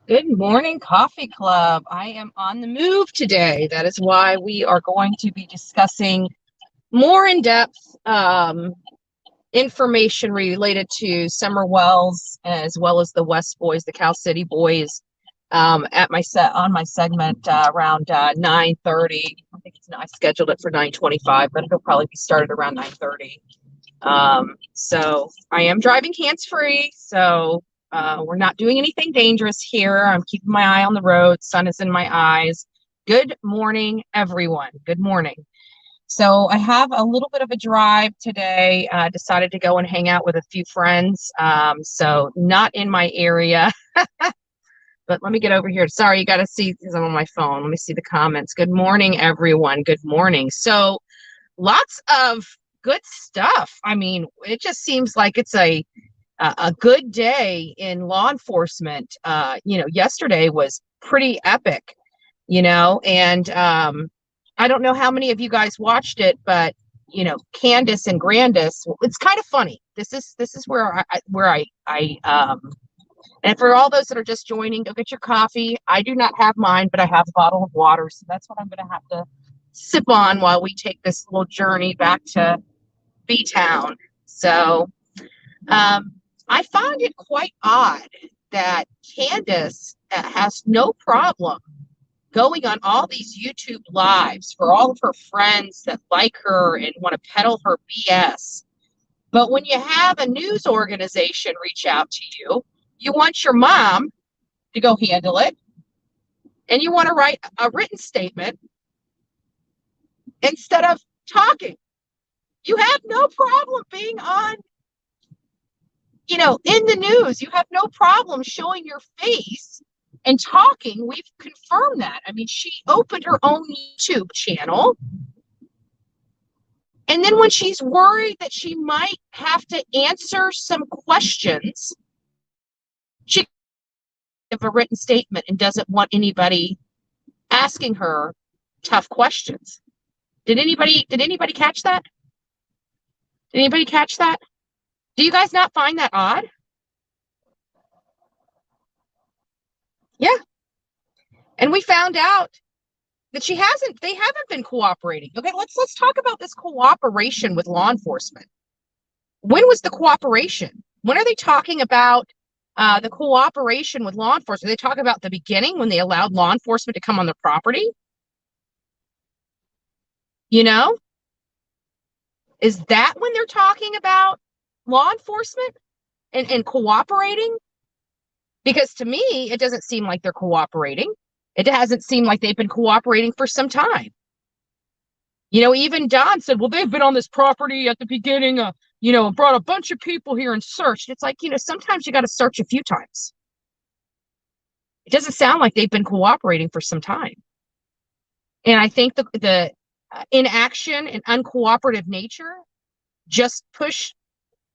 Good morning, Coffee Club. I am on the move today. That is why we are going to be discussing more in-depth information related to Summer Wells as well as the West Boys, the Cal City Boys, at my segment around 9:30. I scheduled it for 9:25, but it'll probably be started around 9:30. So I am driving hands-free, so we're not doing anything dangerous here. I'm keeping my eye on the road. Sun is in my eyes. Good morning, everyone. Good morning. So I have a little bit of a drive today. Decided to go and hang out with a few friends. So not in my area, but let me get over here. Sorry, you got to see because I'm on my phone. Let me see the comments. Good morning, everyone. Good morning. So lots of good stuff. I mean, it just seems like it's a good day in law enforcement. Yesterday was pretty epic, and I don't know how many of you guys watched it, but Candace and Grandis, it's kind of funny. This is where I and for all those that are just joining, go get your coffee. I do not have mine, but I have a bottle of water, so that's what I'm going to have to sip on while we take this little journey back to B-Town. So I find it quite odd that Candace has no problem going on all these YouTube lives for all of her friends that like her and want to peddle her BS. But when you have a news organization reach out to you, you want your mom to go handle it, and you want to write a written statement instead of talking. You have no problem being on, in the news. You have no problem showing your face and talking. We've confirmed that. I mean, she opened her own YouTube channel. And then when she's worried that she might have to answer some questions, she gives a written statement and doesn't want anybody asking her tough questions. Did anybody catch that? Did anybody catch that? Do you guys not find that odd? Yeah. And we found out that they haven't been cooperating. Okay, let's talk about this cooperation with law enforcement. When was the cooperation? When are they talking about the cooperation with law enforcement? They talk about the beginning when they allowed law enforcement to come on their property. Is that when they're talking about law enforcement and cooperating? Because to me, it doesn't seem like they're cooperating. It hasn't seemed like they've been cooperating for some time. Even Don said, well, they've been on this property at the beginning, brought a bunch of people here and searched. It's like, sometimes you got to search a few times. It doesn't sound like they've been cooperating for some time. And I think the inaction and uncooperative nature just push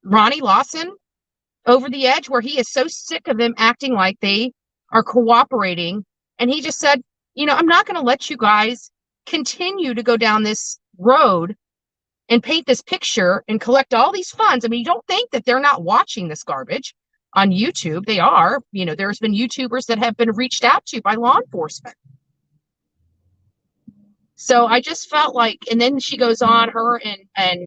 Ronnie Lawson over the edge, where he is so sick of them acting like they are cooperating. And he just said, I'm not going to let you guys continue to go down this road and paint this picture and collect all these funds. I mean, you don't think that they're not watching this garbage on YouTube. They are. There's been YouTubers that have been reached out to by law enforcement. So I just felt like, and then she goes on, her and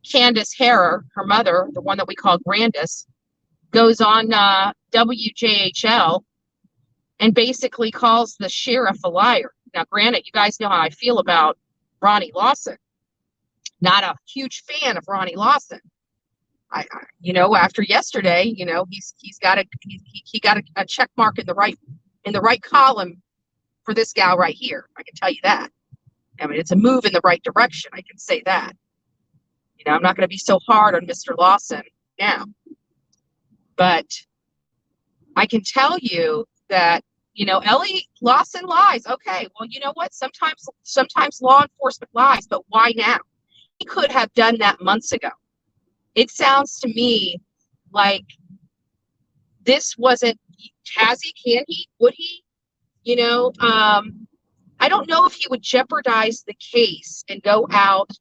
Candace Harrer, her mother, the one that we call Grandis, goes on WJHL and basically calls the sheriff a liar. Now, granted, you guys know how I feel about Ronnie Lawson. Not a huge fan of Ronnie Lawson. After yesterday, he's got a check mark in the right column for this gal right here. I can tell you that. I mean, it's a move in the right direction. I can say that. I'm not going to be so hard on Mr. Lawson now, but I can tell you that, Ellie Lawson lies. Okay, well, you know what? Sometimes law enforcement lies, but why now? He could have done that months ago. It sounds to me like this wasn't, has he, can he, would he? I don't know if he would jeopardize the case and go out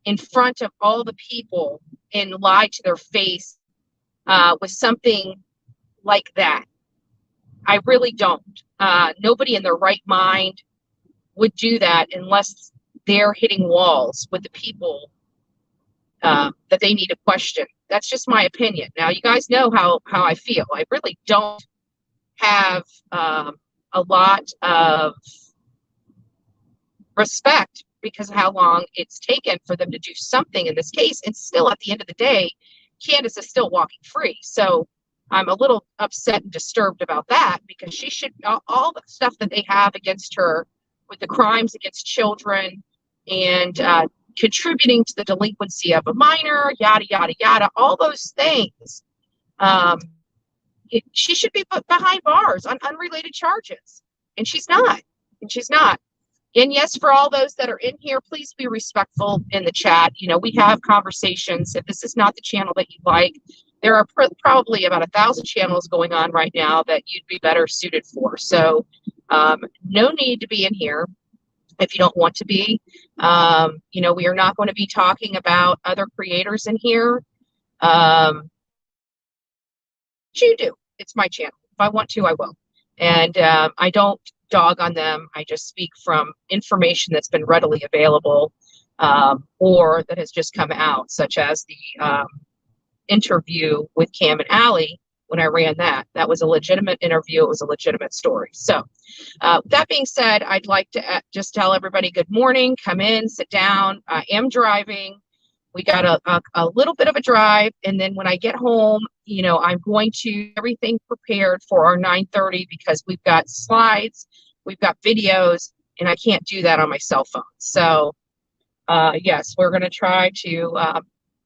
in front of all the people and lie to their face with something like that. I really don't. Nobody in their right mind would do that unless they're hitting walls with the people that they need to question. That's just my opinion. Now, you guys know how I feel. I really don't have a lot of respect because of how long it's taken for them to do something in this case. And still, at the end of the day, Candace is still walking free. So I'm a little upset and disturbed about that, because she should, all the stuff that they have against her with the crimes against children and contributing to the delinquency of a minor, yada, yada, yada, all those things. She should be put behind bars on unrelated charges. And she's not. And she's not. And yes, for all those that are in here, please be respectful in the chat. You know, we have conversations. If this is not the channel that you like, there are probably about 1,000 channels going on right now that you'd be better suited for. So no need to be in here if you don't want to be. You know, we are not going to be talking about other creators in here. You do. It's my channel. If I want to, I will. And I don't dog on them. I just speak from information that's been readily available or that has just come out, such as the interview with Cam and Allie. When I ran that was a legitimate interview. It was a legitimate story. So that being said, I'd like to just tell everybody good morning. Come in, sit down. I am driving. We got a little bit of a drive, and then when I get home, you know, I'm going to everything prepared for our 9:30, because we've got slides, we've got videos, and I can't do that on my cell phone. So yes, we're going to try to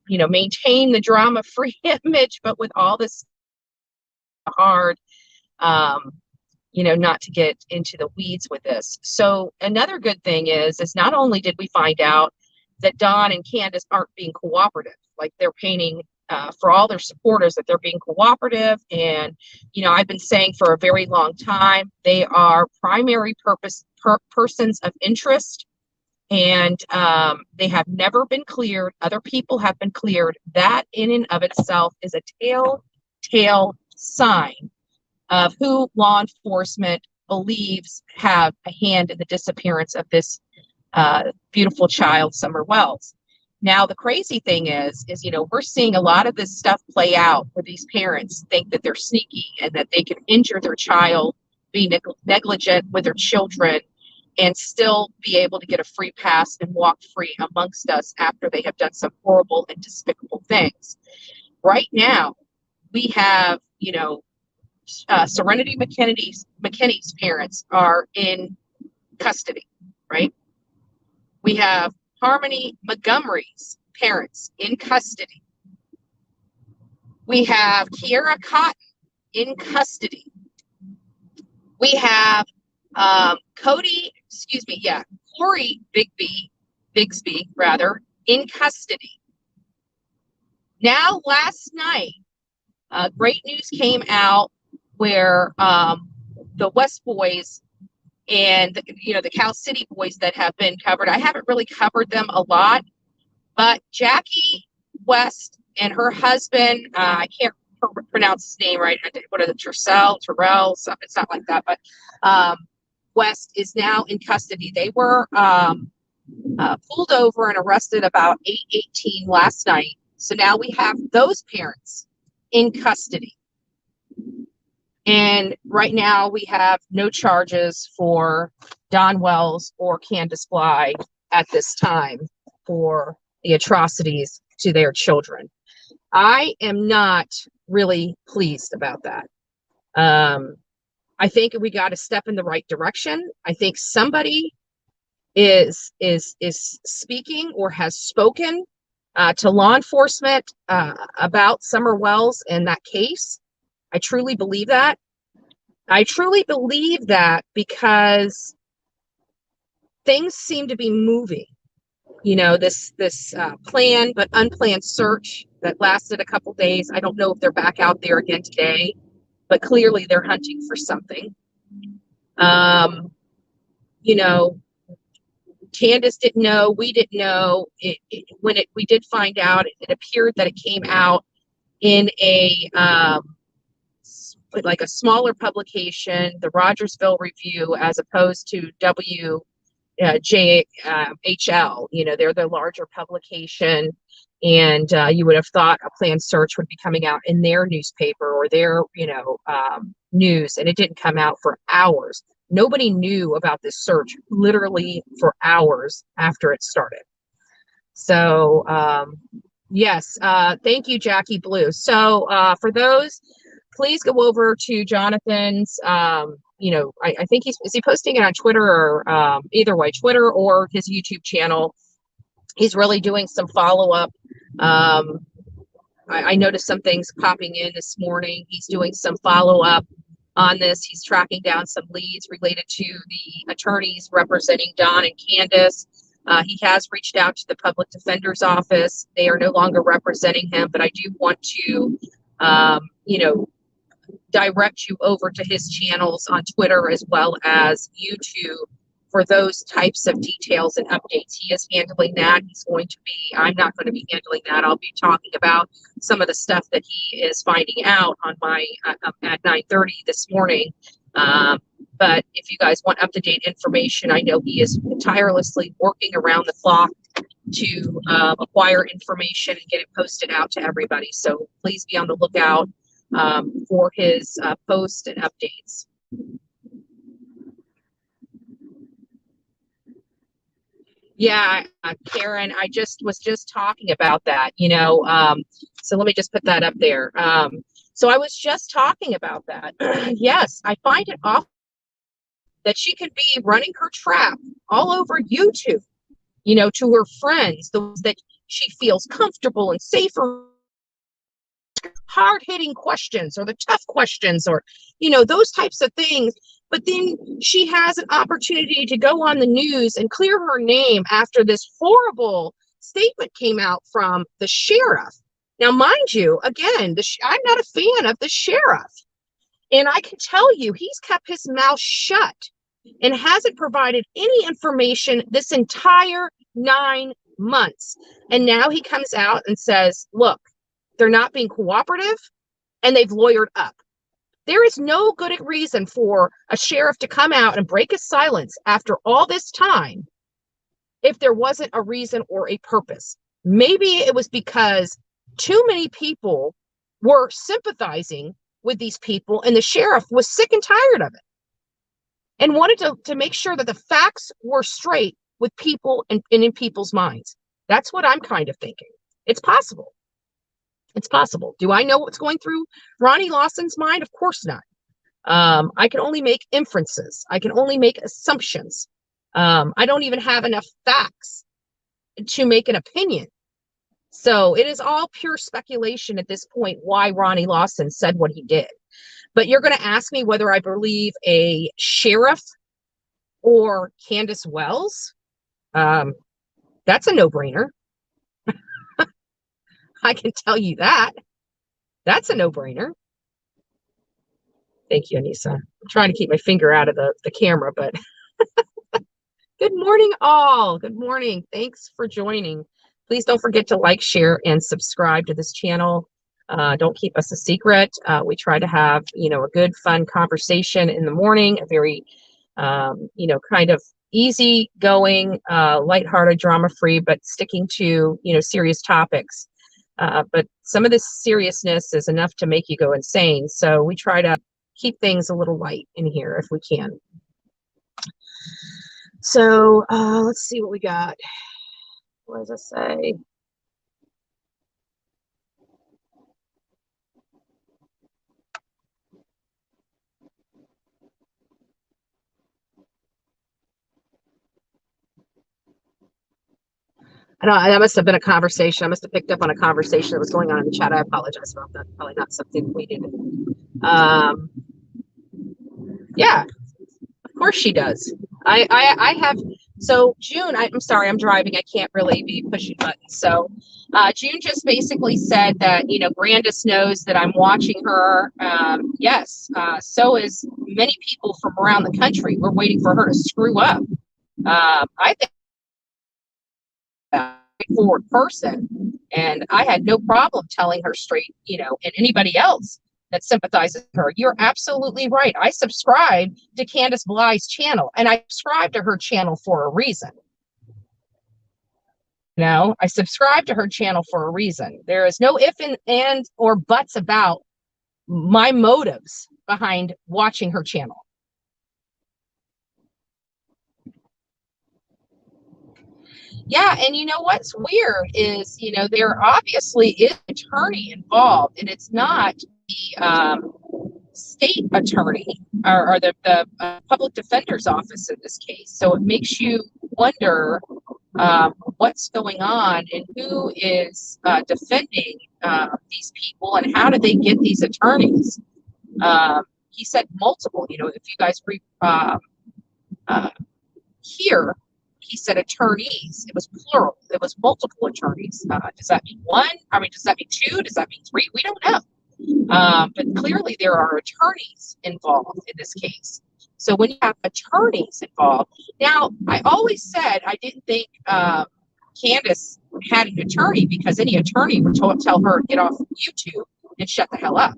you know, maintain the drama-free image, but with all this hard, you know, not to get into the weeds with this. So another good thing is not only did we find out that Don and Candace aren't being cooperative, like they're painting for all their supporters that they're being cooperative. And, you know, I've been saying for a very long time, they are primary persons of interest, and they have never been cleared. Other people have been cleared. That in and of itself is a telltale sign of who law enforcement believes have a hand in the disappearance of this beautiful child, Summer Wells. Now, the crazy thing is, you know, we're seeing a lot of this stuff play out where these parents think that they're sneaky and that they can injure their child, be negligent with their children, and still be able to get a free pass and walk free amongst us after they have done some horrible and despicable things. Right now, we have, you know, Serenity McKinney's parents are in custody, right? We have Harmony Montgomery's parents in custody. We have Kiera Cotton in custody. We have Corey Bigsby, in custody. Now, last night, great news came out where the West boys and, you know, the Cal City boys that have been covered. I haven't really covered them a lot, but Jackie West and her husband, I can't pronounce his name right. What are the Terrell, something, it's not like that, but West is now in custody. They were pulled over and arrested about 8:18 last night. So now we have those parents in custody. And right now we have no charges for Don Wells or Candace Bly at this time for the atrocities to their children. I am not really pleased about that. I think we got to step in the right direction. I think somebody is speaking or has spoken to law enforcement about Summer Wells and that case. I truly believe that. I truly believe that because things seem to be moving. You know, this planned but unplanned search that lasted a couple days. I don't know if they're back out there again today, but clearly they're hunting for something. You know, Candace didn't know. We didn't know. We did find out, it appeared that it came out in a like a smaller publication, the Rogersville Review, as opposed to JHL. They're the larger publication, and you would have thought a planned search would be coming out in their newspaper or their news, and it didn't come out for hours. Nobody knew about this search literally for hours after it started. So yes, thank you, Jackie Blue. So for those, please go over to Jonathan's. I think is he posting it on Twitter, or either way, Twitter or his YouTube channel. He's really doing some follow-up. I noticed some things popping in this morning. He's doing some follow-up on this. He's tracking down some leads related to the attorneys representing Don and Candace. He has reached out to the public defender's office. They are no longer representing him, but I do want to, direct you over to his channels on Twitter as well as YouTube for those types of details and updates. He is handling that. I'm not going to be handling that. I'll be talking about some of the stuff that he is finding out on my at 9:30 this morning. But if you guys want up-to-date information, I know he is tirelessly working around the clock to acquire information and get it posted out to everybody. So please be on the lookout for his posts and updates. Yeah, Karen, I was just talking about that, so let me just put that up there. So I was just talking about that. Yes, I find it awful that she could be running her trap all over YouTube, to her friends, those that she feels comfortable and safer. Hard-hitting questions or the tough questions or, those types of things. But then she has an opportunity to go on the news and clear her name after this horrible statement came out from the sheriff. Now, mind you, again, I'm not a fan of the sheriff. And I can tell you, he's kept his mouth shut and hasn't provided any information this entire 9 months. And now he comes out and says, look, they're not being cooperative and they've lawyered up. There is no good reason for a sheriff to come out and break his silence after all this time if there wasn't a reason or a purpose. Maybe it was because too many people were sympathizing with these people and the sheriff was sick and tired of it and wanted to make sure that the facts were straight with people and in people's minds. That's what I'm kind of thinking. It's possible. It's possible. Do I know what's going through Ronnie Lawson's mind? Of course not. I can only make inferences. I can only make assumptions. I don't even have enough facts to make an opinion. So it is all pure speculation at this point why Ronnie Lawson said what he did. But you're going to ask me whether I believe a sheriff or Candace Wells. That's a no-brainer. I can tell you that. That's a no-brainer. Thank you, Anissa. I'm trying to keep my finger out of the camera, but good morning, all. Good morning. Thanks for joining. Please don't forget to like, share, and subscribe to this channel. Don't keep us a secret. We try to have, a good, fun conversation in the morning, a very, kind of easy going, lighthearted, drama-free, but sticking to, serious topics. But some of this seriousness is enough to make you go insane. So we try to keep things a little light in here if we can. So let's see what we got. What does it say? I don't know, that must have been a conversation. I must have picked up on a conversation that was going on in the chat. I apologize about that. Probably not something we did. Yeah, of course she does. I have, so June, I'm sorry, I'm driving. I can't really be pushing buttons. So June just basically said that, Brandis knows that I'm watching her. Yes, so is many people from around the country. We're waiting for her to screw up. I think forward person, and I had no problem telling her straight, and anybody else that sympathizes with her. You're absolutely right. I subscribe to Candace Bly's channel, and I subscribe to her channel for a reason. I subscribe to her channel for a reason. There is no if and or buts about my motives behind watching her channel. Yeah, and you know what's weird is, there obviously is an attorney involved, and it's not the state attorney or the public defender's office in this case. So it makes you wonder what's going on and who is defending these people and how did they get these attorneys. He said multiple, if you guys hear, he said attorneys. It was plural. It was multiple attorneys. Does that mean one? I mean, does that mean two? Does that mean three? We don't know. But clearly there are attorneys involved in this case. So when you have attorneys involved, now I always said I didn't think Candace had an attorney because any attorney would tell her to get off YouTube and shut the hell up.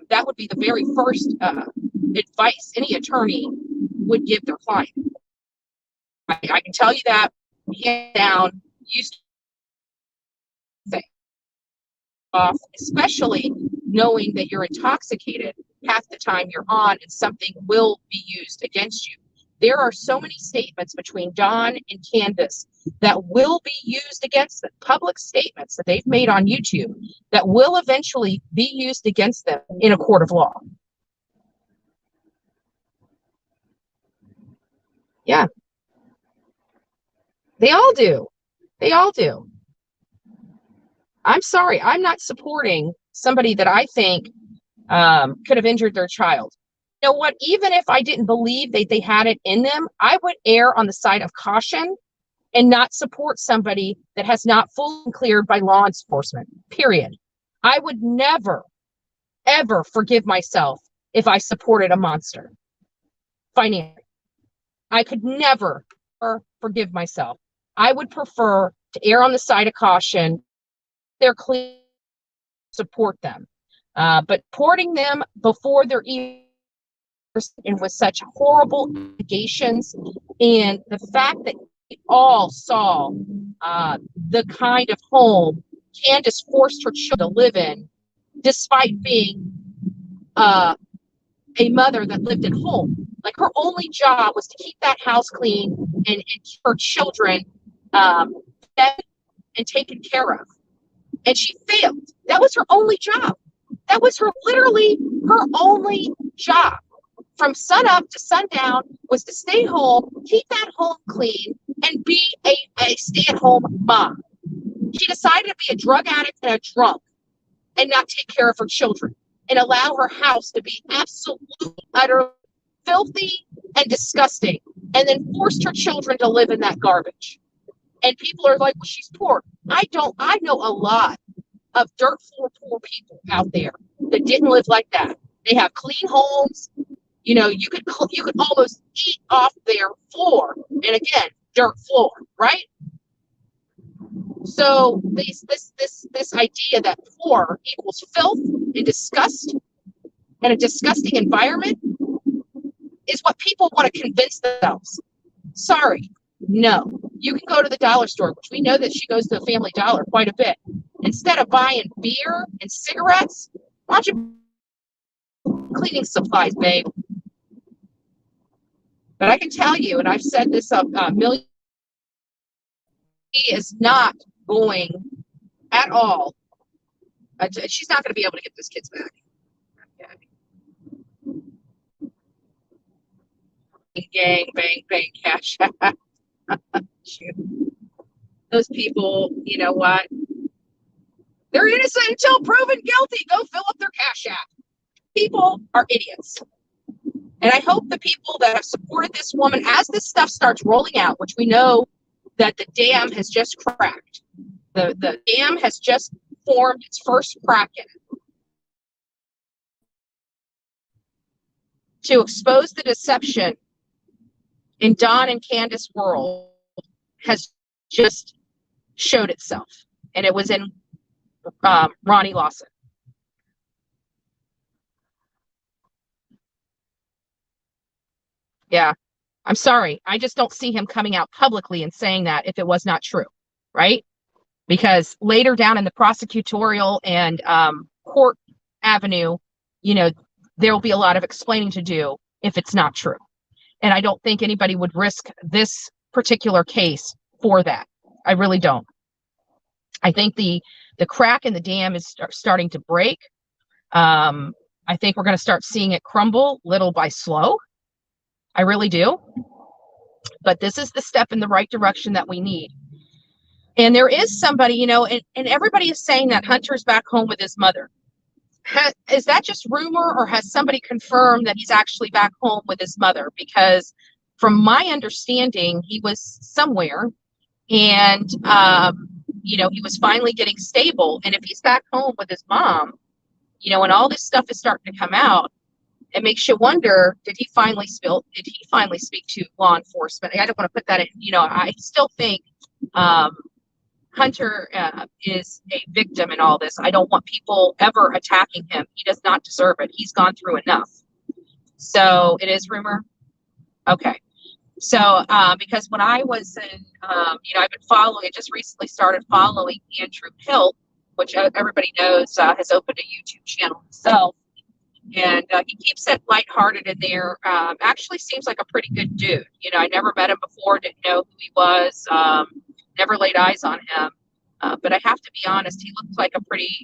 That would be the very first advice any attorney would give their client. I can tell you that, hands down, used to say off, especially knowing that you're intoxicated half the time you're on and something will be used against you. There are so many statements between Don and Candace that will be used against them, public statements that they've made on YouTube that will eventually be used against them in a court of law. Yeah. They all do. They all do. I'm sorry. I'm not supporting somebody that I think could have injured their child. You know what? Even if I didn't believe that they had it in them, I would err on the side of caution and not support somebody that has not fully cleared by law enforcement, period. I would never, ever forgive myself if I supported a monster financially. I could never forgive myself. I would prefer to err on the side of caution. They're clear, support them. But porting them before they're even and with such horrible allegations, and the fact that we all saw the kind of home Candace forced her children to live in, despite being a mother that lived at home. Like her only job was to keep that house clean and keep her children fed and taken care of. And she failed. That was her only job. That was literally her only job. From sun up to sundown was to stay home, keep that home clean, and be a stay-at-home mom. She decided to be a drug addict and a drunk and not take care of her children and allow her house to be absolutely, utterly filthy and disgusting, and then forced her children to live in that garbage. And people are like, well, she's poor. I know a lot of dirt floor poor people out there that didn't live like that. They have clean homes. You could almost eat off their floor, and again, dirt floor, right? So this idea that poor equals filth and disgust and a disgusting environment is what people want to convince themselves. Sorry, no. You can go to the dollar store, which we know that she goes to the Family Dollar quite a bit. Instead of buying beer and cigarettes, why don't you cleaning supplies, babe? But I can tell you, and I've said this a million, he is not going at all. She's not going to be able to get those kids back. Gang, bang, bang, cash. Those people, you know what? They're innocent until proven guilty. Go fill up their cash app. People are idiots. And I hope the people that have supported this woman, as this stuff starts rolling out, which we know that the dam has just cracked. The dam has just formed its first crack in it. To expose the deception in Don and Candace world has just showed itself. And it was in Ronnie Lawson. Yeah. I'm sorry. I just don't see him coming out publicly and saying that if it was not true, right? Because later down in the prosecutorial and court avenue, there will be a lot of explaining to do if it's not true. And I don't think anybody would risk this particular case for that. I really don't. I think the crack in the dam is starting to break. I think we're going to start seeing it crumble little by slow. I really do. But this is the step in the right direction that we need. And there is somebody, and everybody is saying that Hunter's back home with his mother. Is that just rumor, or has somebody confirmed that he's actually back home with his mother? Because from my understanding, he was somewhere and, he was finally getting stable. And if he's back home with his mom, and all this stuff is starting to come out, it makes you wonder, did he finally speak to law enforcement? I don't want to put that in, I still think Hunter is a victim in all this. I don't want people ever attacking him. He does not deserve it. He's gone through enough. So it is rumor. Okay. So because when I was in, I've been following, I just recently started following Andrew Hilt, which everybody knows has opened a YouTube channel himself. And he keeps it lighthearted in there. Actually seems like a pretty good dude. I never met him before, didn't know who he was, never laid eyes on him. But I have to be honest, he looked like a pretty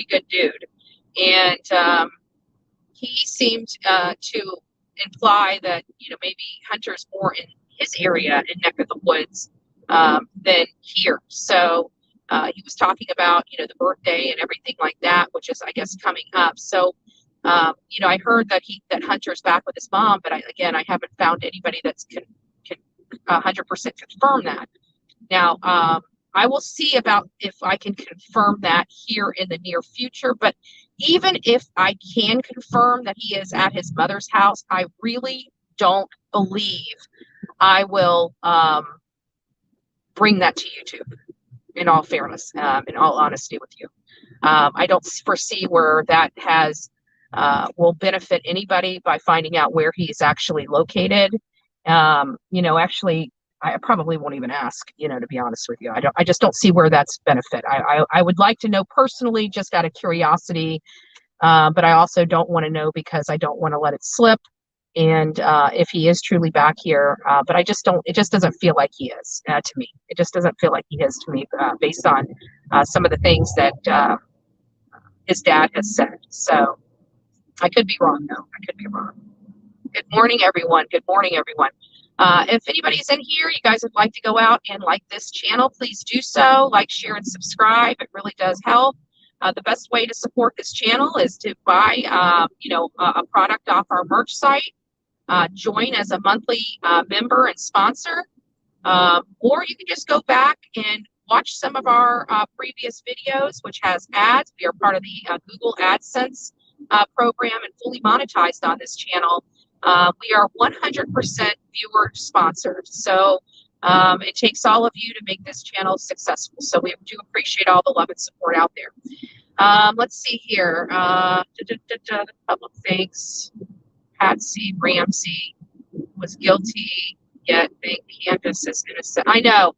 good dude. And he seemed to imply that, maybe Hunter's more in his area and neck of the woods than here. So he was talking about, the birthday and everything like that, which is, I guess, coming up. So I heard that Hunter's back with his mom, but I haven't found anybody that's can 100% confirm that. Now, I will see about if I can confirm that here in the near future. But even if I can confirm that he is at his mother's house, I really don't believe I will bring that to YouTube. In all fairness, in all honesty with you, I don't foresee where that will benefit anybody by finding out where he's actually located. Actually, I probably won't even ask, to be honest with you. I just don't see where that's benefit. I would like to know personally, just out of curiosity, but I also don't want to know because I don't want to let it slip. And if he is truly back here, but it just doesn't feel like he is to me. It just doesn't feel like he is to me based on some of the things that his dad has said. So I could be wrong, though. I could be wrong. Good morning, everyone. Good morning, everyone. If anybody's in here, you guys would like to go out and like this channel, please do so. Like, share, and subscribe. It really does help. The best way to support this channel is to buy, a product off our merch site. Join as a monthly member and sponsor, or you can just go back and watch some of our previous videos, which has ads. We are part of the Google AdSense program and fully monetized on this channel. We are 100% viewer sponsored. So it takes all of you to make this channel successful. So we do appreciate all the love and support out there. Let's see here. The public thinks Patsy Ramsey was guilty, yet think Candace is innocent. I know.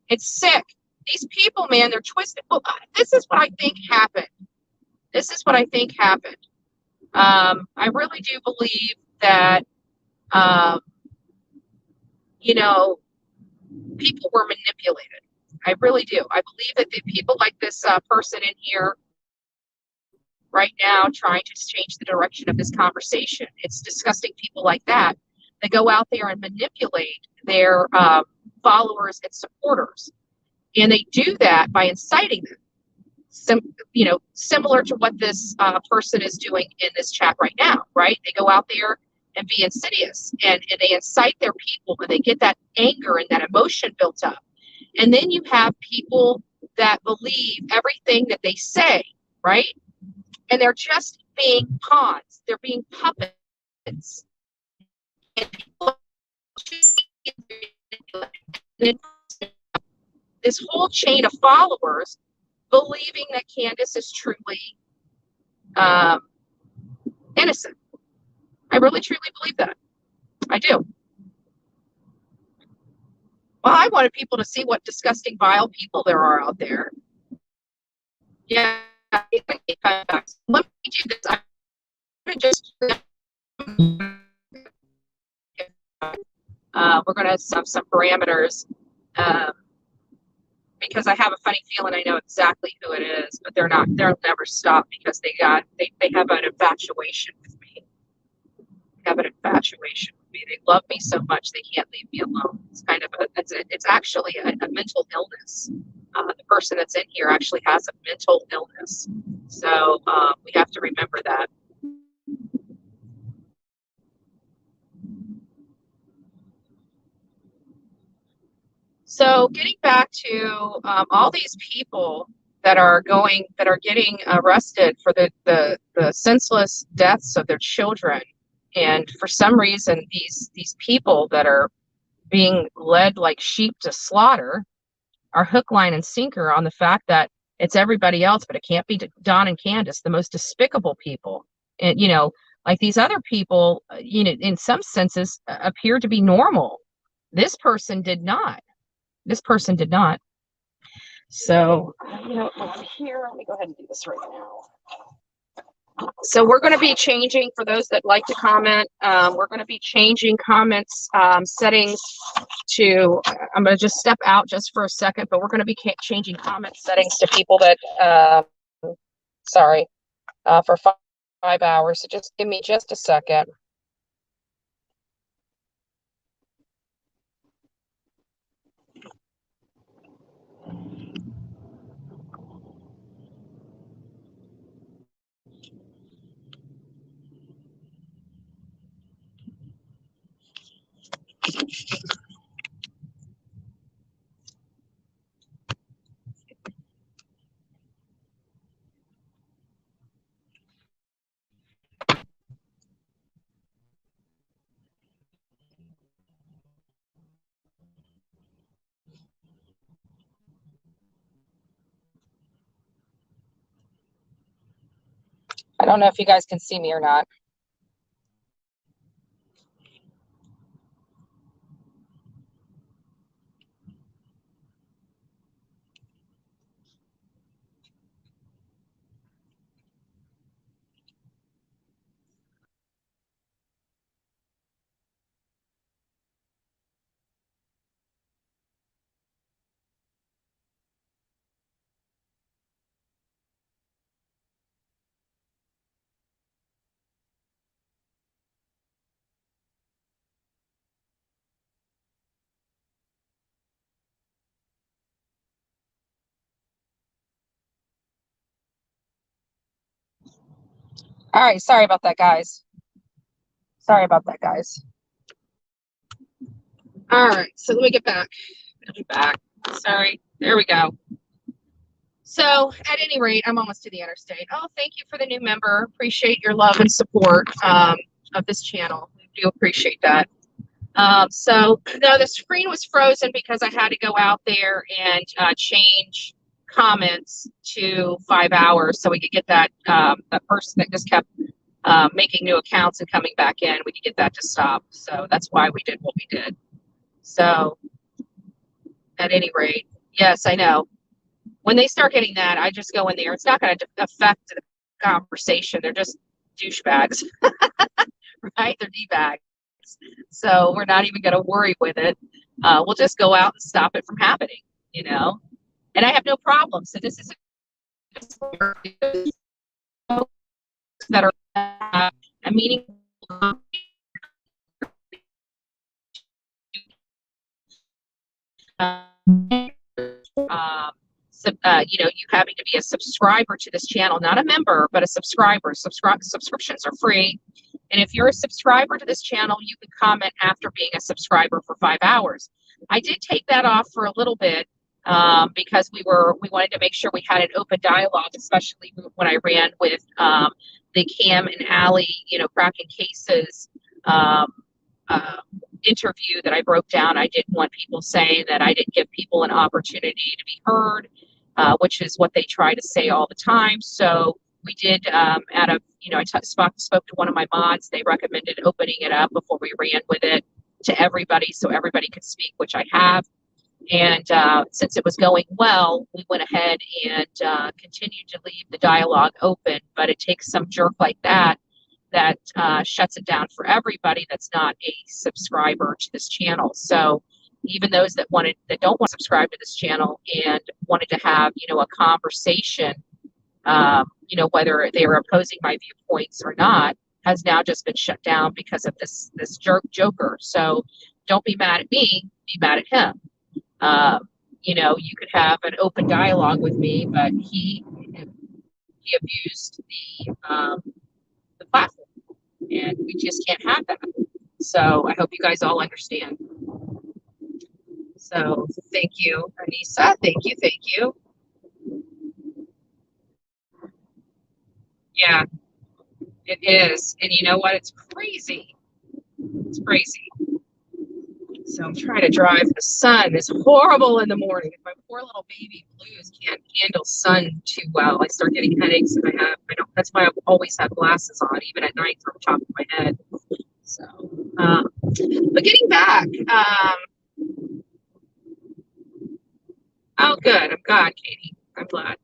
It's sick. These people, man, they're twisted. Well, this is what I think happened. I really do believe that, people were manipulated. I really do. I believe that the people like this person in here right now trying to change the direction of this conversation. It's disgusting people like that go out there and manipulate their followers and supporters. And they do that by inciting them. Similar to what this person is doing in this chat right now, right? They go out there and be insidious and they incite their people and they get that anger and that emotion built up. And then you have people that believe everything that they say, right? And they're just being pawns. They're being puppets. And people this whole chain of followers believing that Candace is truly innocent. I really, truly believe that. I do. Well, I wanted people to see what disgusting, vile people there are out there. Yeah. Let me do this. I'm going to just, we're going to have some parameters, because I have a funny feeling I know exactly who it is, but they'll never stop because they have an infatuation with me. They have an infatuation with me. They love me so much they can't leave me alone. It's kind of it's actually a mental illness. The person that's in here actually has a mental illness. So we have to remember that. So getting back to all these people that are getting arrested for the senseless deaths of their children, and for some reason these people that are being led like sheep to slaughter are hook, line, and sinker on the fact that it's everybody else, but it can't be Don and Candace, the most despicable people. And like these other people, in some senses appear to be normal. This person did not. This person did not. So, over here, let me go ahead and do this right now. So we're going to be changing, for those that like to comment, we're going to be changing comments settings to, I'm going to just step out just for a second, but we're going to be changing comment settings to people that, for 5 hours. So just give me just a second. I don't know if you guys can see me or not. All right, sorry about that, guys. Sorry about that, guys. All right, so let me get back. Sorry, there we go. So at any rate, I'm almost to the interstate. Oh, thank you for the new member. Appreciate your love and support of this channel. I do appreciate that. So no, the screen was frozen because I had to go out there and change comments to 5 hours so we could get that person that just kept making new accounts and coming back in, we could get that to stop. So that's why we did what we did. So at any rate, yes, I know. When they start getting that, I just go in there. It's not going to affect the conversation. They're just douchebags, right? They're D-bags. So we're not even going to worry with it. We'll just go out and stop it from happening, And I have no problem. So this is that are a meaningful. You having to be a subscriber to this channel, not a member, but a subscriber. Subscriptions are free. And if you're a subscriber to this channel, you can comment after being a subscriber for 5 hours. I did take that off for a little bit because we wanted to make sure we had an open dialogue, especially when I ran with the Cam and Allie, cracking cases interview that I broke down. I didn't want people saying that I didn't give people an opportunity to be heard, which is what they try to say all the time. So We did spoke to one of my mods. They recommended opening it up before we ran with it to everybody so everybody could speak, which I have. And since it was going well, we went ahead and continued to leave the dialogue open. But it takes some jerk like that shuts it down for everybody that's not a subscriber to this channel. So even those that don't want to subscribe to this channel and wanted to have, a conversation, whether they were opposing my viewpoints or not, has now just been shut down because of this joker. So don't be mad at me, be mad at him. You could have an open dialogue with me, but he abused the platform, and we just can't have that. So I hope you guys all understand. So thank you, Anissa. Thank you. Yeah, it is. And you know what? It's crazy. It's crazy. So I'm trying to drive. The sun is horrible in the morning. My poor little baby Blues can't handle sun too well. I start getting headaches, and that's why I always have glasses on, even at night, from the top of my head. So, but getting back, oh, good. I'm glad, Katie. I'm glad.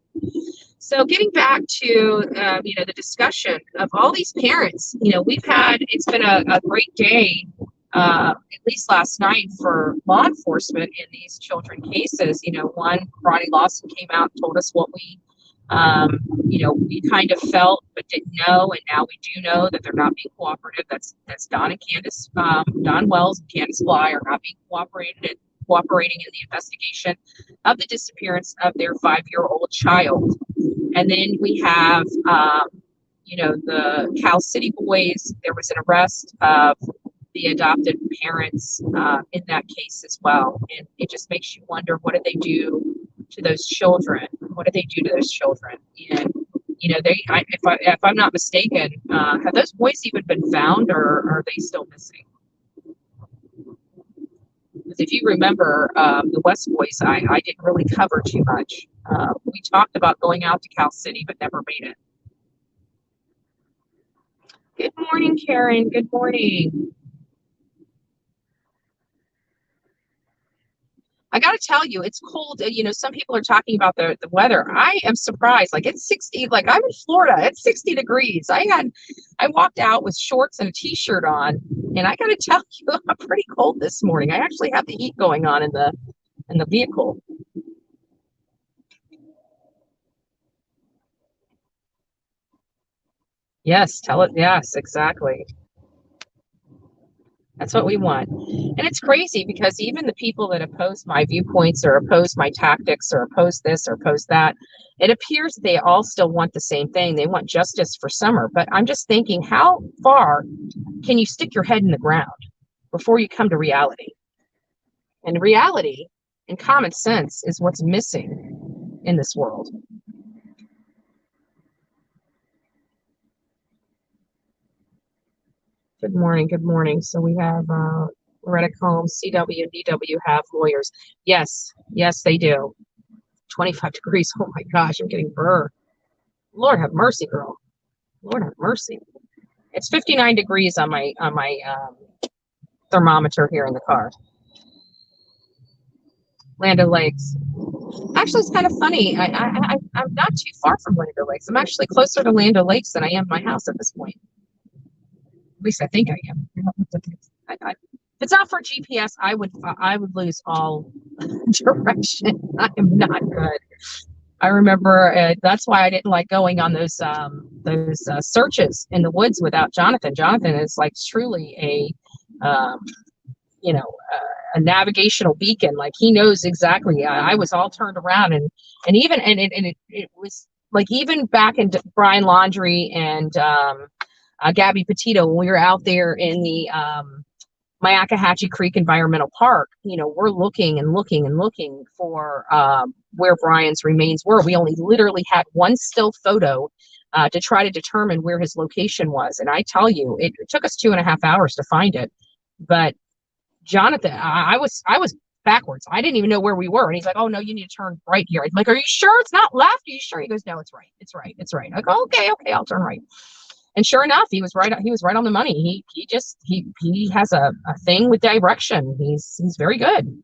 So getting back to, the discussion of all these parents, it's been a great day, at least last night, for law enforcement in these children cases. One, Ronnie Lawson came out and told us what we kind of felt but didn't know, and now we do know that they're not being cooperative. That's Don and Candace, Don Wells and Candace Bly are not being cooperating in the investigation of the disappearance of their 5-year-old child. And then we have, the Cal City boys. There was an arrest of the adopted parents in that case as well. And it just makes you wonder, what did they do to those children? What did they do to those children? And, if I'm not mistaken, have those boys even been found, or are they still missing? Because if you remember, the West Boys, I didn't really cover too much. We talked about going out to Cal City, but never made it. Good morning, Karen. Good morning. I got to tell you, it's cold. Some people are talking about the weather. I am surprised. Like, it's 60, like I'm in Florida, it's 60 degrees. I walked out with shorts and a t-shirt on, and I got to tell you, I'm pretty cold this morning. I actually have the heat going on in the vehicle. Yes, tell it. Yes, exactly. That's what we want. And it's crazy because even the people that oppose my viewpoints or oppose my tactics or oppose this or oppose that, it appears they all still want the same thing. They want justice for Summer. But I'm just thinking, how far can you stick your head in the ground before you come to reality? And reality and common sense is what's missing in this world. Good morning. Good morning. So we have Loretta Combs, CW and DW have lawyers. Yes, they do. 25 degrees. Oh my gosh, I'm getting burned. Lord have mercy, girl. Lord have mercy. It's 59 degrees on my thermometer here in the car. Land O'Lakes. Actually, it's kind of funny. I'm not too far from Land O'Lakes. I'm actually closer to Land O'Lakes than I am my house at this point. At least I think I am. If it's not for GPS, I would lose all direction. I am not good. I remember that's why I didn't like going on those searches in the woods without Jonathan. Jonathan is like truly a navigational beacon. Like, he knows exactly. I was all turned around, and it was like, even back in Brian Laundrie and Gabby Petito, when we were out there in the Myakkahatchee Creek Environmental Park, we're looking and looking and looking for where Brian's remains were. We only literally had one still photo to try to determine where his location was. And I tell you, it took us 2.5 hours to find it. But Jonathan, I was backwards. I didn't even know where we were. And he's like, oh no, you need to turn right here. I'm like, are you sure it's not left? Are you sure? He goes, no, it's right. It's right. It's right. I go, okay, I'll turn right. And sure enough, he was right. He was right on the money. He has a thing with direction. He's very good.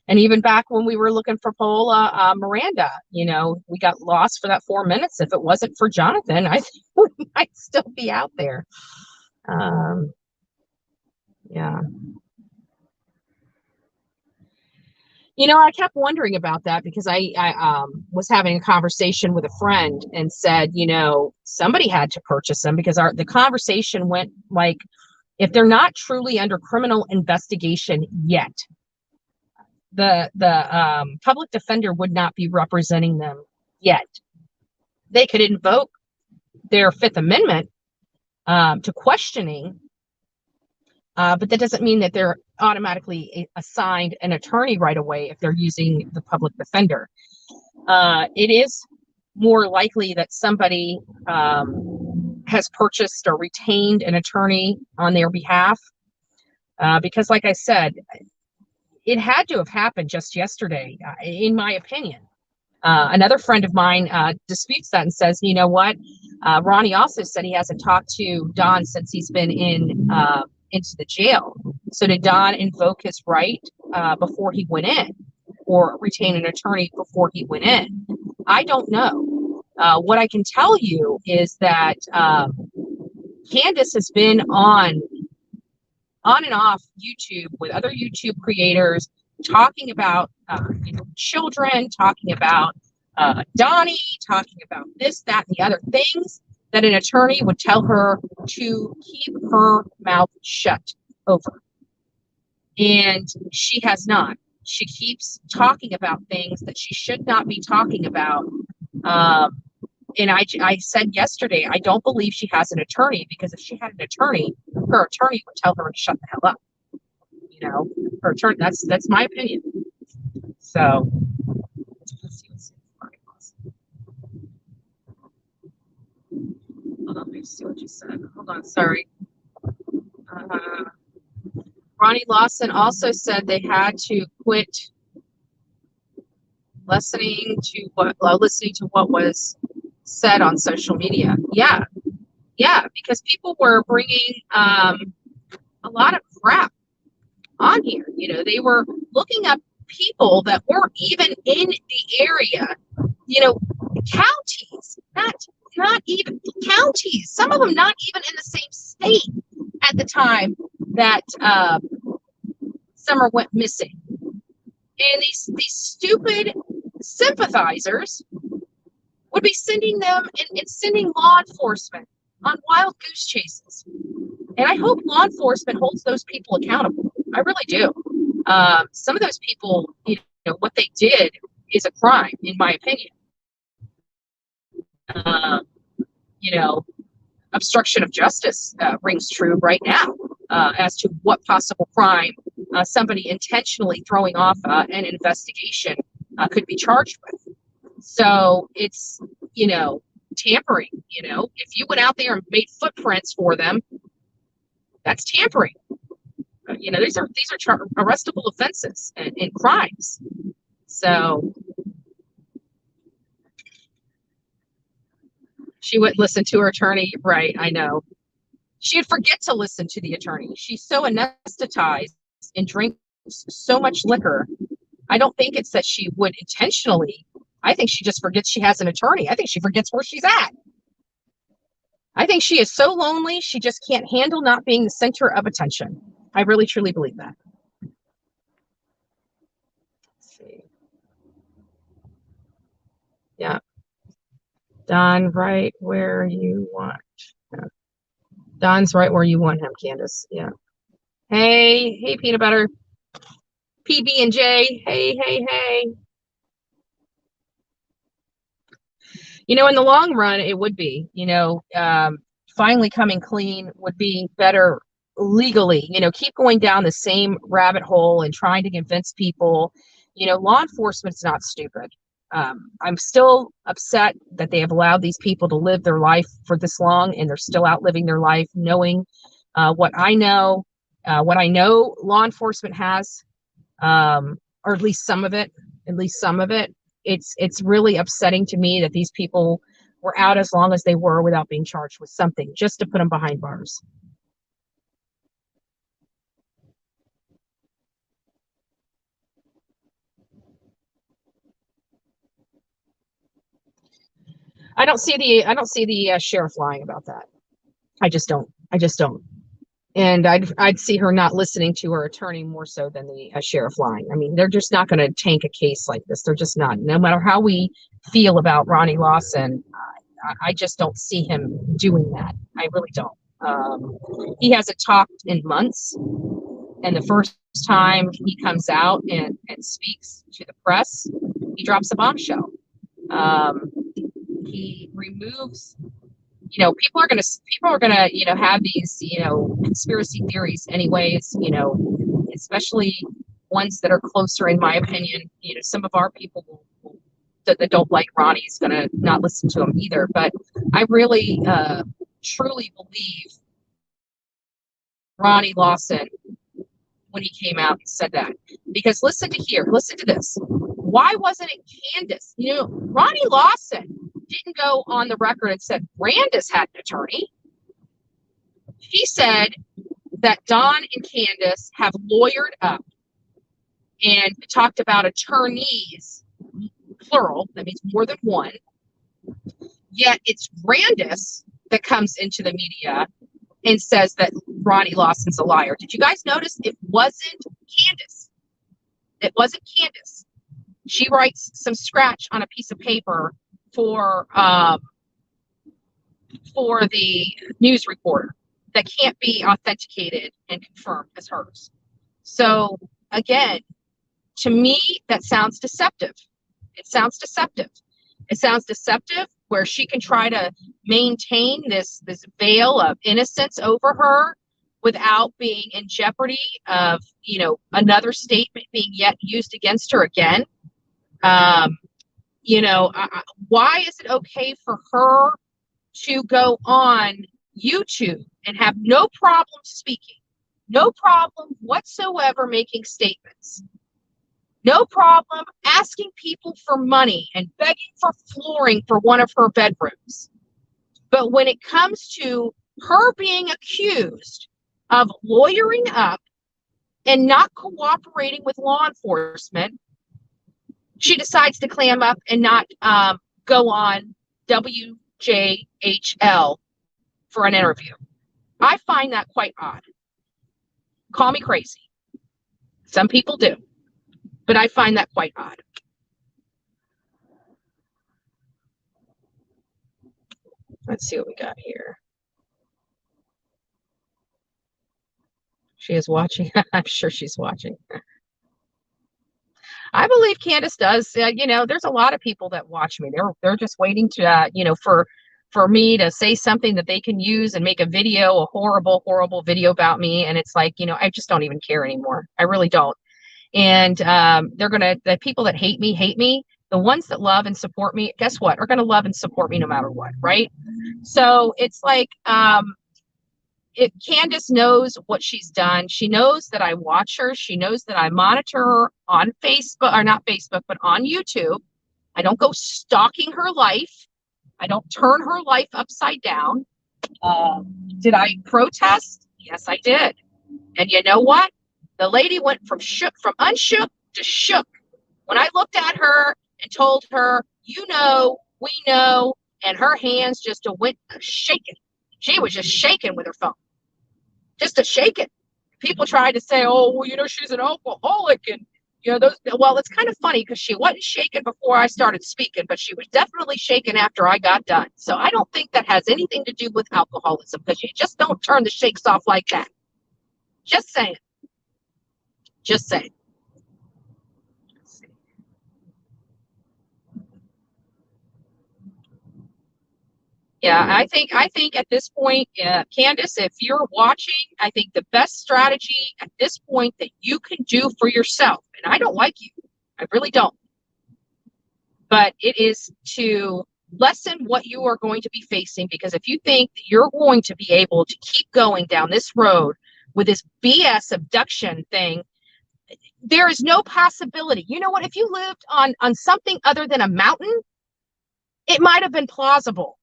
And even back when we were looking for Paola Miranda, we got lost for that 4 minutes. If it wasn't for Jonathan, I think we might still be out there. Yeah. I kept wondering about that because I was having a conversation with a friend and said, somebody had to purchase them because the conversation went like, if they're not truly under criminal investigation yet, the public defender would not be representing them yet. They could invoke their Fifth Amendment to questioning, but that doesn't mean that they're automatically assigned an attorney right away if they're using the public defender. It is more likely that somebody has purchased or retained an attorney on their behalf because, like I said, it had to have happened just yesterday, in my opinion. Another friend of mine disputes that and says, you know what? Ronnie also said he hasn't talked to Don since he's been into the jail. So did Don invoke his right before he went in, or retain an attorney before he went in? I don't know. What I can tell you is that Candace has been on and off YouTube with other YouTube creators talking about children, talking about Donnie, talking about this, that, and the other things that an attorney would tell her to keep her mouth shut over. And she has not. She keeps talking about things that she should not be talking about. And I said yesterday, I don't believe she has an attorney, because if she had an attorney, her attorney would tell her to shut the hell up. Her attorney, that's my opinion. So let's see what's hold on, let me see what you said. Hold on, sorry. Ronnie Lawson also said they had to quit listening to what was said on social media. Yeah, because people were bringing a lot of crap on here. They were looking up people that weren't even in the area. Counties, not even counties. Some of them not even in the same state at the time that Summer went missing. And these stupid sympathizers would be sending them and sending law enforcement on wild goose chases. And I hope law enforcement holds those people accountable. I really do. Some of those people, what they did is a crime, in my opinion. Obstruction of justice rings true right now as to what possible crime somebody intentionally throwing off an investigation could be charged with. So it's, tampering. If you went out there and made footprints for them, that's tampering. These are arrestable offenses and crimes. So she wouldn't listen to her attorney. Right, I know. She'd forget to listen to the attorney. She's so anesthetized and drinks so much liquor. I don't think it's that she would intentionally. I think she just forgets she has an attorney. I think she forgets where she's at. I think she is so lonely, she just can't handle not being the center of attention. I really, truly believe that. Let's see. Yeah. Don, right where you want. Yeah. Don's right where you want him, Candace. Yeah. Hey, peanut butter. PB&J. Hey. In the long run, it would be, finally coming clean would be better legally. Keep going down the same rabbit hole and trying to convince people. Law enforcement's not stupid. I'm still upset that they have allowed these people to live their life for this long, and they're still out living their life knowing what I know. What I know law enforcement has or at least some of it. It's really upsetting to me that these people were out as long as they were without being charged with something, just to put them behind bars. I don't see the sheriff lying about that. I just don't. And I'd see her not listening to her attorney more so than the sheriff lying. I mean, they're just not going to tank a case like this. They're just not. No matter how we feel about Ronnie Lawson, I just don't see him doing that. I really don't. He hasn't talked in months, and the first time he comes out and speaks to the press, he drops a bombshell. He removes, people are gonna have these conspiracy theories anyways, especially ones that are closer, in my opinion. Some of our people that don't like Ronnie's gonna not listen to him either, but I really truly believe Ronnie Lawson when he came out and said that. Because listen to this. Why wasn't it Candace? Ronnie Lawson didn't go on the record and said Brandis had an attorney. He said that Don and Candace have lawyered up and talked about attorneys, plural, that means more than one. Yet it's Brandis that comes into the media and says that Ronnie Lawson's a liar. Did you guys notice it wasn't Candace? It wasn't Candace. She writes some scratch on a piece of paper for the news reporter that can't be authenticated and confirmed as hers. So again, to me, that sounds deceptive. It sounds deceptive. Where she can try to maintain this veil of innocence over her without being in jeopardy of another statement being yet used against her again. Why is it okay for her to go on YouTube and have no problem speaking, no problem whatsoever making statements, no problem asking people for money and begging for flooring for one of her bedrooms? But when it comes to her being accused of lawyering up and not cooperating with law enforcement, she decides to clam up and not go on WJHL for an interview. I find that quite odd. Call me crazy. Some people do. But I find that quite odd. Let's see what we got here. She is watching. I'm sure she's watching. I believe Candace does. There's a lot of people that watch me. They're just waiting to, for me to say something that they can use and make a video, a horrible, horrible video about me. And it's like, I just don't even care anymore. I really don't. And the people that hate me. The ones that love and support me, guess what? Are going to love and support me no matter what, right? So it's like, Candace knows what she's done. She knows that I watch her. She knows that I monitor her on Facebook, or not Facebook, but on YouTube. I don't go stalking her life. I don't turn her life upside down. Did I protest? Yes, I did. And you know what? The lady went from unshook to shook when I looked at her and told her, we know, and her hands just went shaking. She was just shaking with her phone. Just a shaking. People tried to say, oh, well, she's an alcoholic. And, well, it's kind of funny because she wasn't shaking before I started speaking, but she was definitely shaking after I got done. So I don't think that has anything to do with alcoholism, because you just don't turn the shakes off like that. Just saying. Just saying. Yeah, I think at this point, Candace, if you're watching, I think the best strategy at this point that you can do for yourself, and I don't like you, I really don't, but it is to lessen what you are going to be facing. Because if you think that you're going to be able to keep going down this road with this BS abduction thing, there is no possibility. You know what? If you lived on something other than a mountain, it might have been plausible.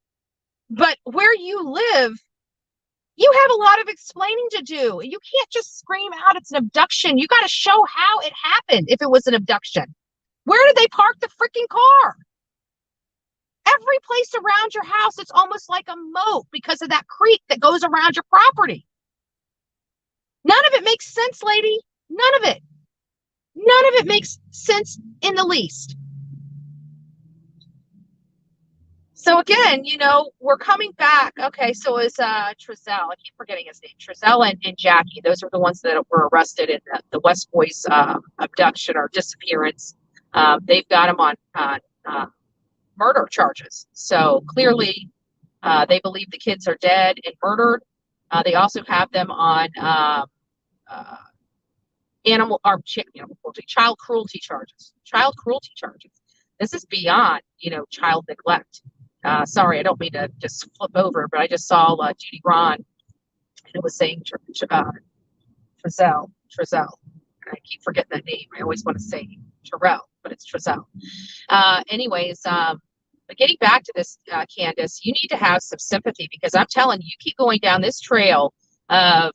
But where you live, you have a lot of explaining to do. You can't just scream out it's an abduction. You got to show how it happened if it was an abduction. Where did they park the freaking car? Every place around your house, it's almost like a moat because of that creek that goes around your property. None of it makes sense, lady. None of it. None of it makes sense in the least. So again, you know, we're coming back. Okay, so is Trezell, I keep forgetting his name, Trezell and Jackie. Those are the ones that were arrested in the West Boys abduction or disappearance. They've got them on murder charges. So clearly they believe the kids are dead and murdered. They also have them on child cruelty charges. Child cruelty charges. This is beyond, you know, child neglect. Sorry, I don't mean to just flip over, but I just saw Judy Ron, and it was saying Trezell. I keep forgetting that name. I always want to say Terrell, but it's Trezell. But getting back to this, Candace, you need to have some sympathy, because I'm telling you, you keep going down this trail of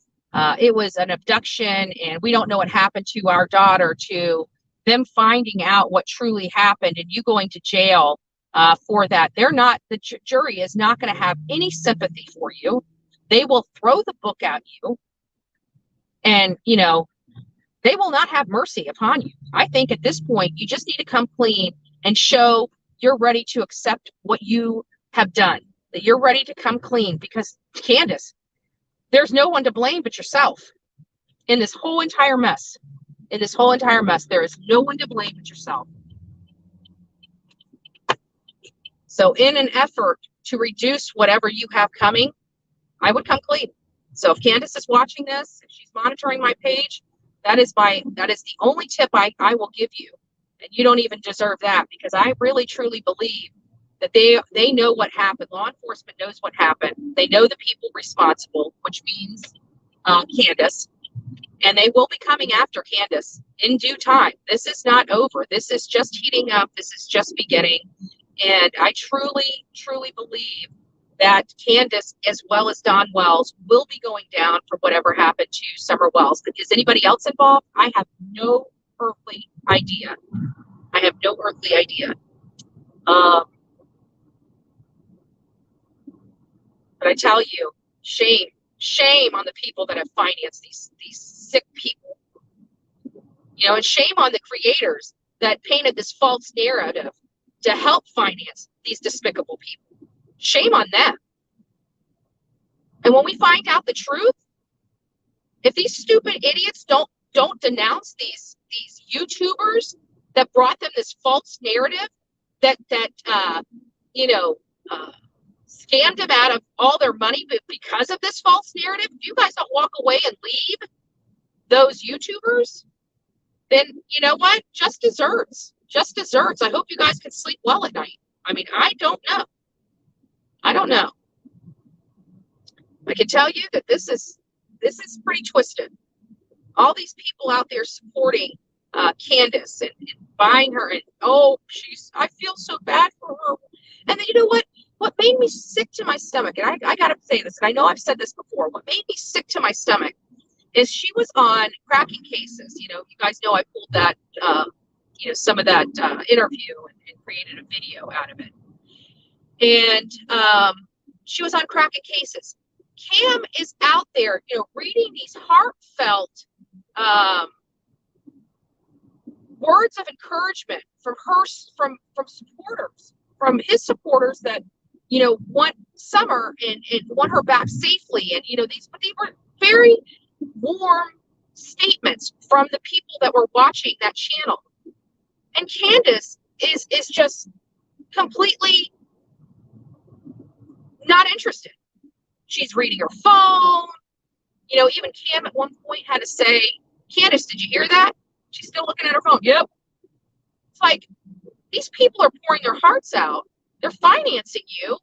it was an abduction and we don't know what happened to our daughter, to them finding out what truly happened and you going to jail for that. The jury is not going to have any sympathy for you. They will throw the book at you, and, you know, they will not have mercy upon you. I think at this point, you just need to come clean and show you're ready to accept what you have done, that you're ready to come clean, because Candace, there's no one to blame but yourself in this whole entire mess. There is no one to blame but yourself. So in an effort to reduce whatever you have coming, I would come clean. So if Candace is watching this, if she's monitoring my page, that is the only tip I will give you. And you don't even deserve that, because I really truly believe that they know what happened. Law enforcement knows what happened. They know the people responsible, which means Candace, and they will be coming after Candace in due time. This is not over. This is just heating up. This is just beginning. And I truly, truly believe that Candace, as well as Don Wells, will be going down for whatever happened to Summer Wells. But is anybody else involved? I have no earthly idea. But I tell you, shame on the people that have financed these sick people. You know, and shame on the creators that painted this false narrative to help finance these despicable people. Shame on them. And when we find out the truth, if these stupid idiots don't denounce these YouTubers that brought them this false narrative that scammed them out of all their money, but because of this false narrative, if you guys don't walk away and leave those YouTubers, then you know what? Just desserts. I hope you guys can sleep well at night. I mean, I don't know. I can tell you that this is pretty twisted. All these people out there supporting Candace and buying her, and I feel so bad for her. And then, you know what made me sick to my stomach, and I gotta say this, and I know I've said this before, what made me sick to my stomach is she was on Cracking Cases. You know, you guys know I pulled that some of that interview and created a video out of it. And she was on Cracking Cases. Cam is out there, you know, reading these heartfelt words of encouragement from supporters, from his supporters that, you know, want Summer and want her back safely. And, you know, but they were very warm statements from the people that were watching that channel. And Candace is just completely not interested. She's reading her phone. You know, even Cam at one point had to say, Candace, did you hear that? She's still looking at her phone. Yep. It's like, these people are pouring their hearts out. They're financing you,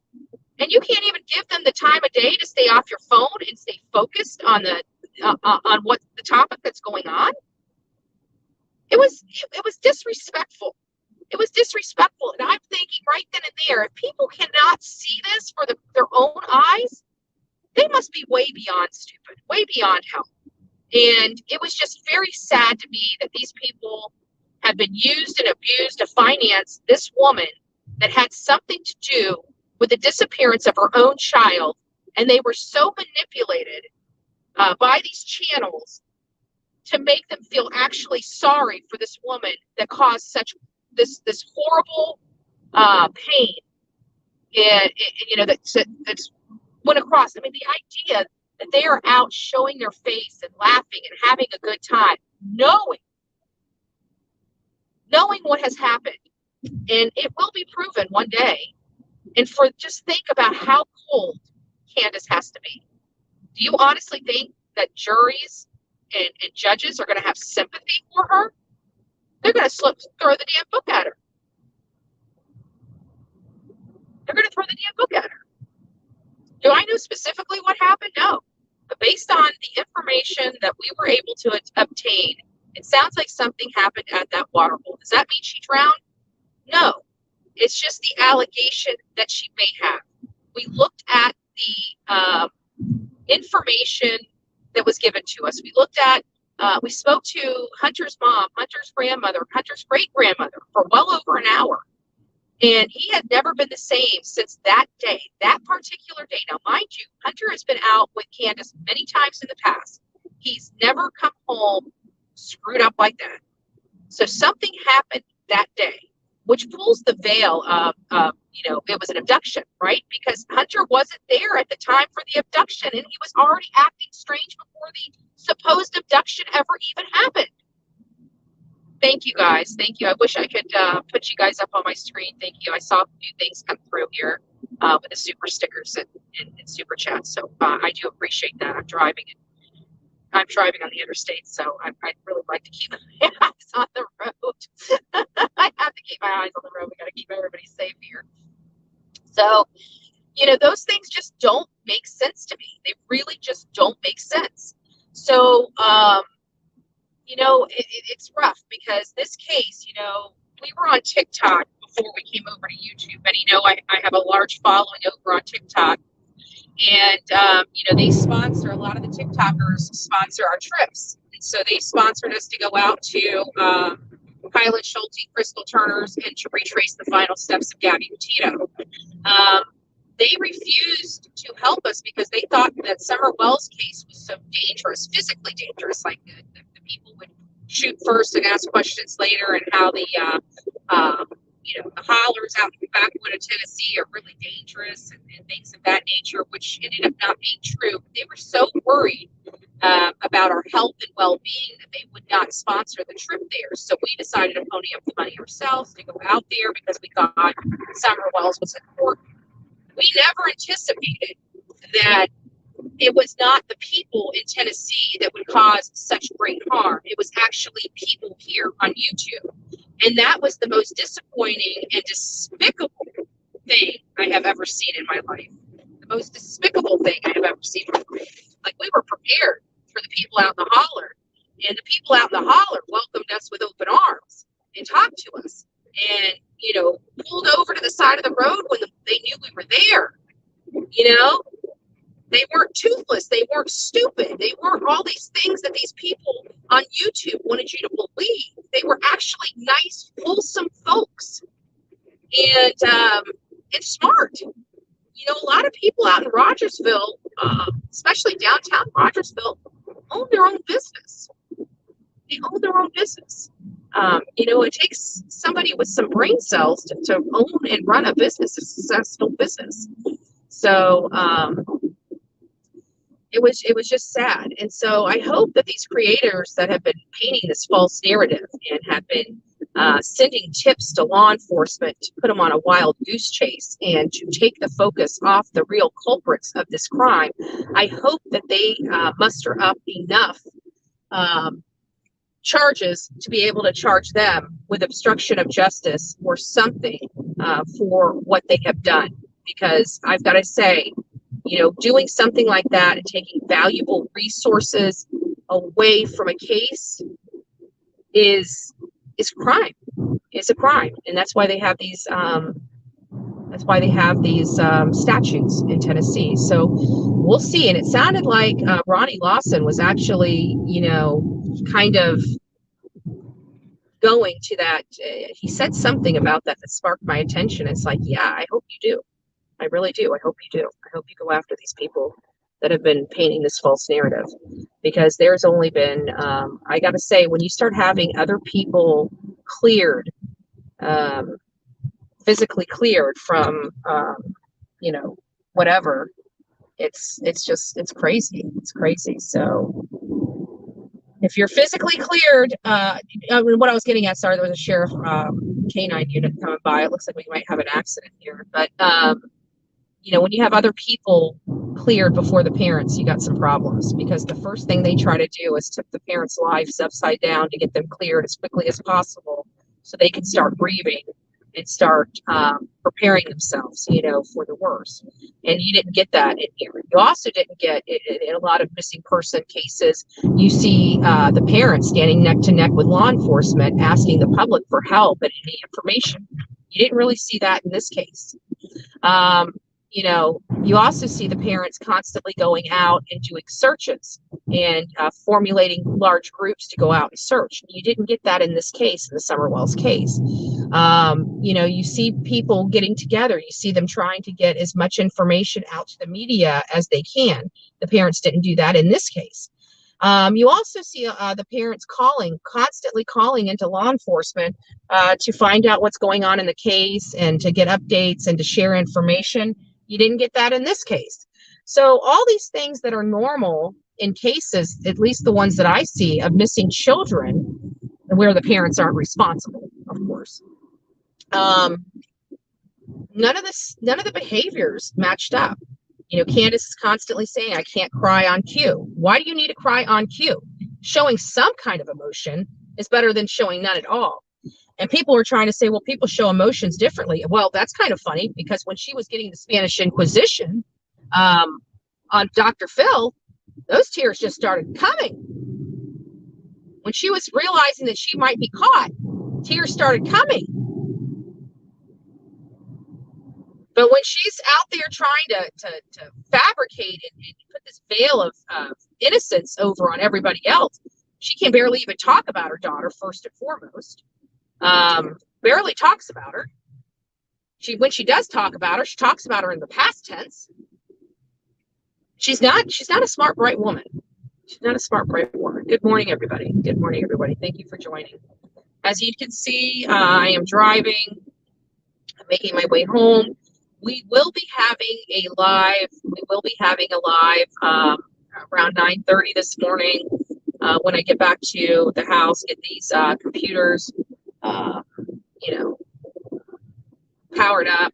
and you can't even give them the time of day to stay off your phone and stay focused on on what the topic that's going on. it was disrespectful. It was disrespectful. And I'm thinking right then and there, if people cannot see this for their own eyes, they must be way beyond stupid, way beyond help. And it was just very sad to me that these people have been used and abused to finance this woman that had something to do with the disappearance of her own child. And they were so manipulated by these channels to make them feel actually sorry for this woman that caused such this horrible pain. And you know, that's went across. I mean, the idea that they are out showing their face and laughing and having a good time, knowing what has happened, and it will be proven one day. And for just think about how cold Candace has to be. Do you honestly think that juries and judges are going to have sympathy for her? They're going to throw the damn book at her. They're going to throw the damn book at her. Do I know specifically what happened? No. But based on the information that we were able to obtain, it sounds like something happened at that water hole. Does that mean she drowned? No. It's just the allegation that she may have. We looked at the information that was given to us. We looked at, we spoke to Hunter's mom, Hunter's grandmother, Hunter's great-grandmother for well over an hour. And he had never been the same since that day, that particular day. Now, mind you, Hunter has been out with Candace many times in the past. He's never come home screwed up like that. So something happened that day, which pulls the veil of, you know, it was an abduction, right? Because Hunter wasn't there at the time for the abduction, and he was already acting strange before the supposed abduction ever even happened. Thank you, guys. Thank you. I wish I could put you guys up on my screen. Thank you. I saw a few things come through here with the super stickers and super chats. So I do appreciate that. I'm driving on the interstate, so I'd really like to keep my eyes on the road. I have to keep my eyes on the road. We got to keep everybody safe here. So, you know, those things just don't make sense to me. They really just don't make sense. So, you know, it's rough because this case, you know, we were on TikTok before we came over to YouTube. And, you know, I have a large following over on TikTok. And, you know, they sponsor, a lot of the TikTokers sponsor our trips. And so they sponsored us to go out to Kylen Schulte, Crystal Turner's, and to retrace the final steps of Gabby Petito. They refused to help us because they thought that Summer Wells' case was so dangerous, physically dangerous, like the people would shoot first and ask questions later, and how the you know, the hollers out in the backwood of Tennessee are really dangerous and things of that nature, which ended up not being true. They were so worried about our health and well-being that they would not sponsor the trip there. So we decided to pony up the money ourselves to go out there because we thought Summer Wells was important. We never anticipated that it was not the people in Tennessee that would cause such great harm. It was actually people here on YouTube. And that was the most disappointing and despicable thing I have ever seen in my life. The most despicable thing I have ever seen in my life. Like, we were prepared for the people out in the holler. And the people out in the holler welcomed us with open arms and talked to us. And, you know, pulled over to the side of the road when they knew we were there. You know? They weren't toothless. They weren't stupid. They weren't all these things that these people on YouTube wanted you to believe. They were actually nice, wholesome folks, and smart. You know, a lot of people out in Rogersville, especially downtown Rogersville, own their own business. They own their own business. You know, it takes somebody with some brain cells to own and run a business, a successful business. So, it was just sad. And so I hope that these creators that have been painting this false narrative and have been sending tips to law enforcement to put them on a wild goose chase and to take the focus off the real culprits of this crime, I hope that they muster up enough charges to be able to charge them with obstruction of justice or something for what they have done. Because I've got to say, you know, doing something like that and taking valuable resources away from a case is is crime. It's a crime, and that's why they have these. Statutes in Tennessee. So we'll see. And it sounded like Ronnie Lawson was actually, kind of going to that. He said something about that sparked my attention. It's like, yeah, I hope you do. I really do. I hope you do. I hope you go after these people that have been painting this false narrative, because there's only been, I got to say, when you start having other people cleared, physically cleared from, whatever, it's crazy. It's crazy. So if you're physically cleared, what I was getting at, sorry, there was a sheriff canine unit coming by. It looks like we might have an accident here, but when you have other people cleared before the parents, you got some problems, because the first thing they try to do is tip the parents' lives upside down to get them cleared as quickly as possible so they can start grieving and start preparing themselves, for the worst. And you didn't get that in here. You also didn't get, in a lot of missing person cases, you see the parents standing neck to neck with law enforcement asking the public for help and any information. You didn't really see that in this case. You also see the parents constantly going out and doing searches and formulating large groups to go out and search. You didn't get that in this case, in the Summer Wells case. You see people getting together. You see them trying to get as much information out to the media as they can. The parents didn't do that in this case. You also see the parents constantly calling into law enforcement to find out what's going on in the case and to get updates and to share information. You didn't get that in this case. So all these things that are normal in cases, at least the ones that I see, of missing children, where the parents aren't responsible, of course. None of the behaviors matched up. Candace is constantly saying, I can't cry on cue. Why do you need to cry on cue? Showing some kind of emotion is better than showing none at all. And people are trying to say, well, people show emotions differently. Well, that's kind of funny, because when she was getting the Spanish Inquisition on Dr. Phil, those tears just started coming. When she was realizing that she might be caught, tears started coming. But when she's out there trying to fabricate and put this veil of innocence over on everybody else, she can barely even talk about her daughter, first and foremost. Barely talks about her. When she does talk about her, she talks about her in the past tense. She's not a smart, bright woman. She's not a smart, bright woman. Good morning, everybody. Good morning, everybody. Thank you for joining. As you can see, I am driving. I'm making my way home. We will be having a live. Around 9:30 this morning. When I get back to the house, get these computers, powered up.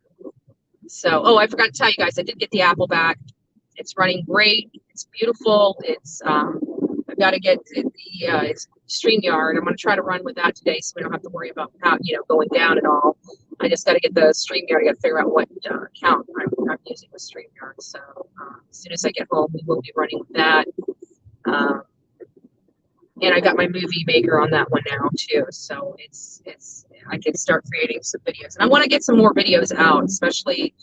So, I forgot to tell you guys, I did get the Apple back. It's running great. It's beautiful. It's I've got to get the StreamYard. I'm going to try to run with that today, so we don't have to worry about how going down at all. I just got to get the StreamYard. I got to figure out what account I'm using with StreamYard. So as soon as I get home, we will be running with that. And I got my movie maker on that one now too. So it's I can start creating some videos, and I want to get some more videos out, especially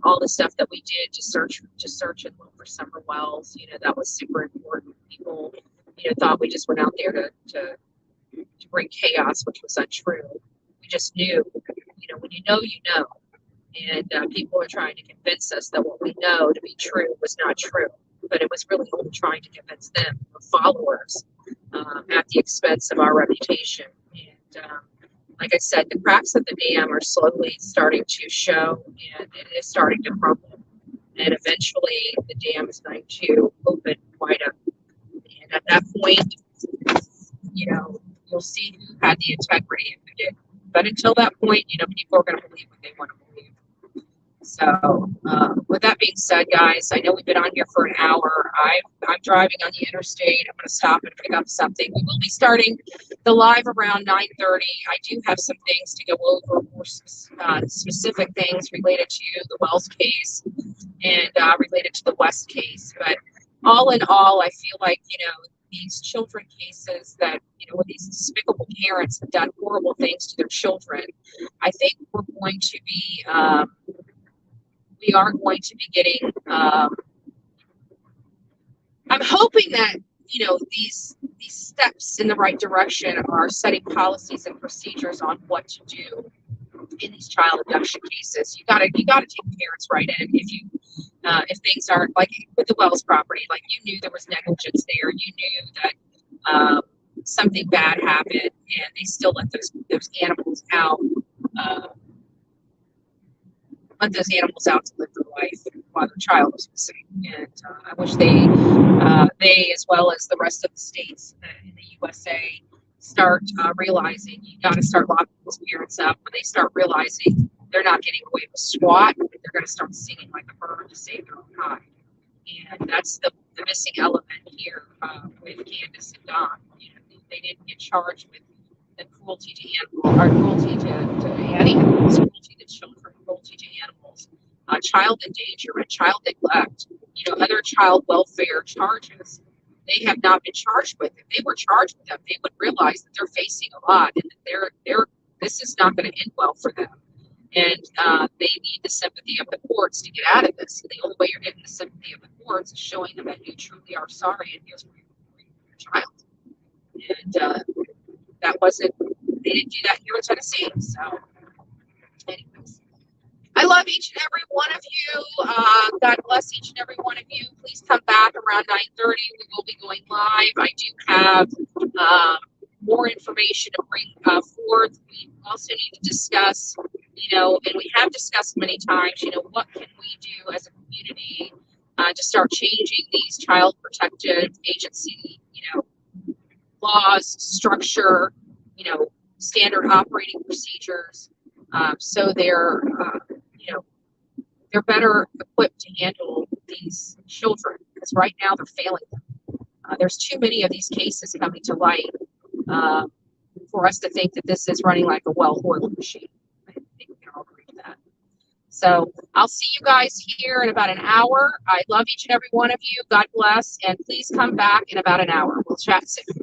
all the stuff that we did to search and look for Summer Wells. That was super important. People, thought we just went out there to bring chaos, which was untrue. We just knew, when you know, and people are trying to convince us that what we know to be true was not true, but it was really only trying to convince them, followers, at the expense of our reputation. And like I said, the cracks of the dam are slowly starting to show, and it is starting to crumble. And eventually, the dam is going to open wide up. And at that point, you'll see who had the integrity and who didn't. But until that point, people are going to believe what they want to believe. So, with that being said, guys, I know we've been on here for an hour. I'm driving on the interstate. I'm going to stop and pick up something. We will be starting the live around 9:30. I do have some things to go over, more specific things related to the Wells case and related to the West case. But all in all, I feel like, these children cases that, you know, where these despicable parents have done horrible things to their children, I think we're going to be, we are going to be getting, I'm hoping that, you know, these steps in the right direction are setting policies and procedures on what to do in these child abduction cases. You gotta take parents right in. If things aren't like with the Wells property, like you knew there was negligence there, you knew that something bad happened, and they still let those animals out. Let those animals out to live their life while their child was missing. And I wish they, as well as the rest of the states in the USA, start realizing you got to start locking those parents up. When they start realizing they're not getting away with squat, they're going to start singing like a bird to save their own hide. And that's the missing element here with Candace and Don. You know, they didn't get charged with the cruelty to animals, or cruelty to any animals, cruelty to children, cruelty to animals, child endangerment, child neglect, you know, other child welfare charges. They have not been charged with. If they were charged with them, they would realize that they're facing a lot, and that this is not going to end well for them. And they need the sympathy of the courts to get out of this. And the only way you're getting the sympathy of the courts is showing them that you truly are sorry and here's where you're your child. And that wasn't, they didn't do that here in Tennessee. So, anyways, I love each and every one of you. God bless each and every one of you. Please come back around 9:30. We will be going live. I do have more information to bring forth. We also need to discuss, you know, and we have discussed many times, you know, what can we do as a community to start changing these child protective agency, you know, laws, structure, you know, standard operating procedures, so they're, you know, they're better equipped to handle these children, because right now they're failing them. There's too many of these cases coming to light for us to think that this is running like a well-oiled machine. I think we can all agree with that. So I'll see you guys here in about an hour. I love each and every one of you. God bless, and please come back in about an hour. We'll chat soon.